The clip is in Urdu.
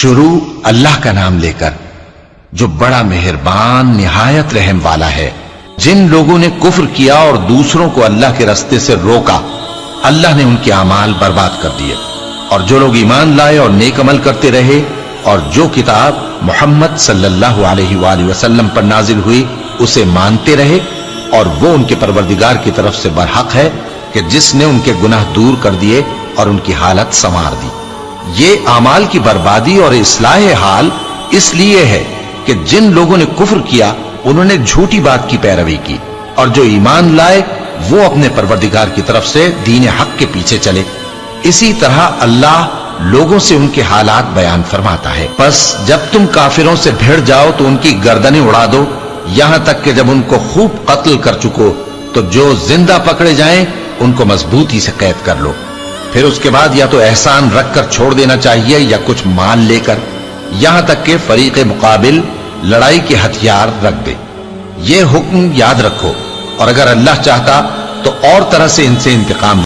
شروع اللہ کا نام لے کر جو بڑا مہربان نہایت رحم والا ہے۔ جن لوگوں نے کفر کیا اور دوسروں کو اللہ کے راستے سے روکا، اللہ نے ان کے اعمال برباد کر دیے، اور جو لوگ ایمان لائے اور نیک عمل کرتے رہے اور جو کتاب محمد صلی اللہ علیہ وآلہ وسلم پر نازل ہوئی اسے مانتے رہے، اور وہ ان کے پروردگار کی طرف سے برحق ہے کہ جس نے ان کے گناہ دور کر دیے اور ان کی حالت سنوار دی۔ یہ اعمال کی بربادی اور اصلاح حال اس لیے ہے کہ جن لوگوں نے کفر کیا انہوں نے جھوٹی بات کی پیروی کی، اور جو ایمان لائے وہ اپنے پروردگار کی طرف سے دین حق کے پیچھے چلے۔ اسی طرح اللہ لوگوں سے ان کے حالات بیان فرماتا ہے۔ پس جب تم کافروں سے بھیڑ جاؤ تو ان کی گردنیں اڑا دو، یہاں تک کہ جب ان کو خوب قتل کر چکو تو جو زندہ پکڑے جائیں ان کو مضبوطی سے قید کر لو۔ پھر اس کے بعد یا تو احسان رکھ کر چھوڑ دینا چاہیے یا کچھ مال لے کر، یہاں تک کہ فریق مقابل لڑائی کے ہتھیار رکھ دے۔ یہ حکم یاد رکھو، اور اگر اللہ چاہتا تو اور طرح سے ان سے انتقام